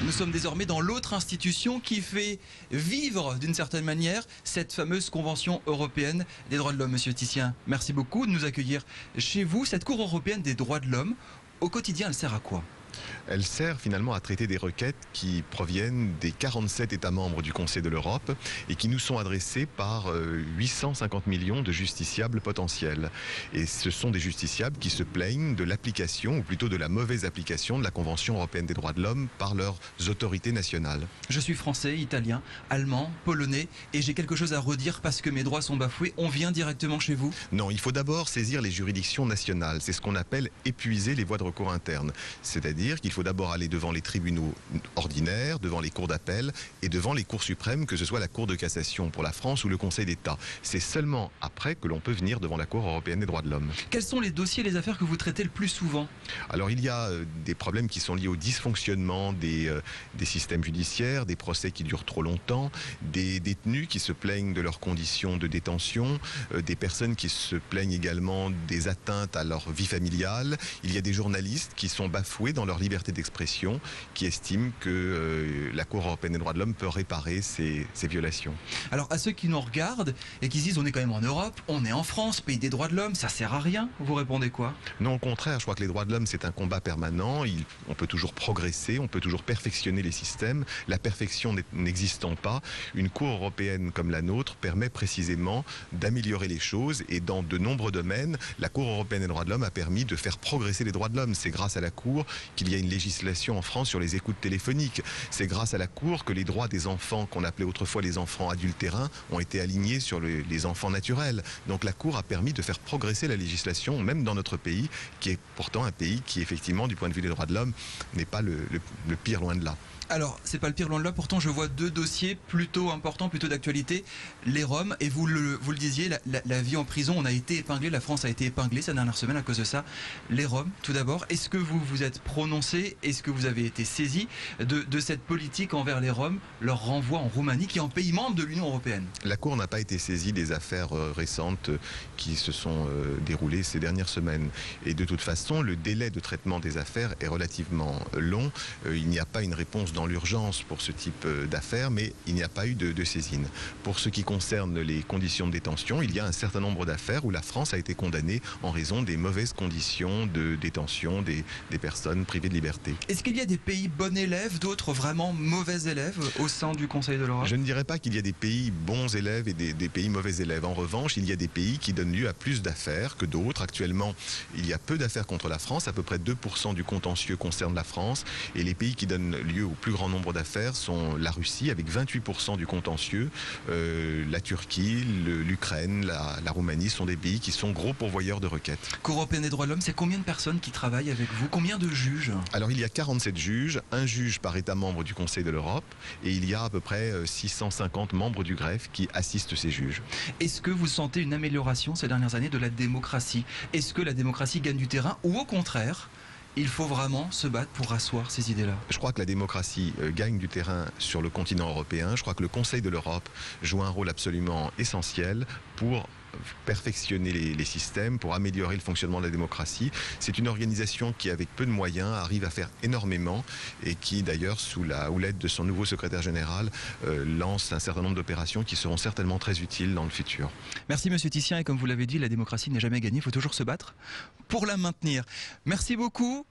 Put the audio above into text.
Nous sommes désormais dans l'autre institution qui fait vivre d'une certaine manière cette fameuse Convention européenne des droits de l'homme. Monsieur Titien, merci beaucoup de nous accueillir chez vous. Cette Cour européenne des droits de l'homme, au quotidien, elle sert à quoi ? Elle sert finalement à traiter des requêtes qui proviennent des 47 États membres du Conseil de l'Europe et qui nous sont adressées par 850 millions de justiciables potentiels. Et ce sont des justiciables qui se plaignent de l'application, ou plutôt de la mauvaise application de la Convention européenne des droits de l'homme par leurs autorités nationales. Je suis français, italien, allemand, polonais et j'ai quelque chose à redire parce que mes droits sont bafoués. On vient directement chez vous ? Non, il faut d'abord saisir les juridictions nationales. C'est ce qu'on appelle épuiser les voies de recours internes. C'est-à-dire qu'il faut d'abord aller devant les tribunaux ordinaires, devant les cours d'appel et devant les cours suprêmes, que ce soit la Cour de cassation pour la France ou le Conseil d'État. C'est seulement après que l'on peut venir devant la Cour européenne des droits de l'homme. Quels sont les dossiers, les affaires que vous traitez le plus souvent ? Alors il y a des problèmes qui sont liés au dysfonctionnement des systèmes judiciaires, des procès qui durent trop longtemps, des détenus qui se plaignent de leurs conditions de détention, des personnes qui se plaignent également des atteintes à leur vie familiale. Il y a des journalistes qui sont bafoués dans leur liberté d'expression, qui estiment que la Cour européenne des droits de l'homme peut réparer ces violations. Alors à ceux qui nous regardent et qui se disent on est quand même en Europe, on est en France, pays des droits de l'homme, ça sert à rien, vous répondez quoi ? Non, au contraire, je crois que les droits de l'homme c'est un combat permanent, on peut toujours progresser, on peut toujours perfectionner les systèmes. La perfection n'existant pas, une Cour européenne comme la nôtre permet précisément d'améliorer les choses et dans de nombreux domaines, la Cour européenne des droits de l'homme a permis de faire progresser les droits de l'homme. C'est grâce à la Cour qu'il y a une législation en France sur les écoutes téléphoniques. C'est grâce à la Cour que les droits des enfants, qu'on appelait autrefois les enfants adultérins, ont été alignés sur les enfants naturels. Donc la Cour a permis de faire progresser la législation, même dans notre pays, qui est pourtant un pays qui, effectivement, du point de vue des droits de l'homme, n'est pas le pire, loin de là. Alors, c'est pas le pire loin de là, pourtant je vois deux dossiers plutôt importants, plutôt d'actualité. Les Roms, et vous le disiez, la vie en prison, on a été épinglé, la France a été épinglée ces dernières semaines à cause de ça. Les Roms, tout d'abord, est-ce que vous vous êtes prononcé, est-ce que vous avez été saisi de cette politique envers les Roms, leur renvoi en Roumanie, qui est un pays membre de l'Union européenne ? La Cour n'a pas été saisie des affaires récentes qui se sont déroulées ces dernières semaines. Et de toute façon, le délai de traitement des affaires est relativement long. Il n'y a pas une réponse dans l'urgence pour ce type d'affaires, mais il n'y a pas eu de saisine. Pour ce qui concerne les conditions de détention, il y a un certain nombre d'affaires où la France a été condamnée en raison des mauvaises conditions de détention des personnes privées de liberté. Est-ce qu'il y a des pays bons élèves, d'autres vraiment mauvais élèves au sein du Conseil de l'Europe ? Je ne dirais pas qu'il y a des pays bons élèves et des pays mauvais élèves. En revanche, il y a des pays qui donnent lieu à plus d'affaires que d'autres. Actuellement, il y a peu d'affaires contre la France, à peu près 2% du contentieux concerne la France, et les pays qui donnent lieu au plus grand nombre d'affaires sont la Russie avec 28% du contentieux, la Turquie, l'Ukraine, la Roumanie sont des pays qui sont gros pourvoyeurs de requêtes. Cour européenne des droits de l'homme, c'est combien de personnes qui travaillent avec vous ? Combien de juges ? Alors il y a 47 juges, un juge par État membre du Conseil de l'Europe et il y a à peu près 650 membres du greffe qui assistent ces juges. Est-ce que vous sentez une amélioration ces dernières années de la démocratie ? Est-ce que la démocratie gagne du terrain ou au contraire il faut vraiment se battre pour asseoir ces idées-là? Je crois que la démocratie gagne du terrain sur le continent européen. Je crois que le Conseil de l'Europe joue un rôle absolument essentiel pour perfectionner les systèmes, pour améliorer le fonctionnement de la démocratie. C'est une organisation qui, avec peu de moyens, arrive à faire énormément et qui, d'ailleurs, sous la houlette de son nouveau secrétaire général, lance un certain nombre d'opérations qui seront certainement très utiles dans le futur. Merci Monsieur Titien, et comme vous l'avez dit, la démocratie n'est jamais gagnée, il faut toujours se battre pour la maintenir. Merci beaucoup.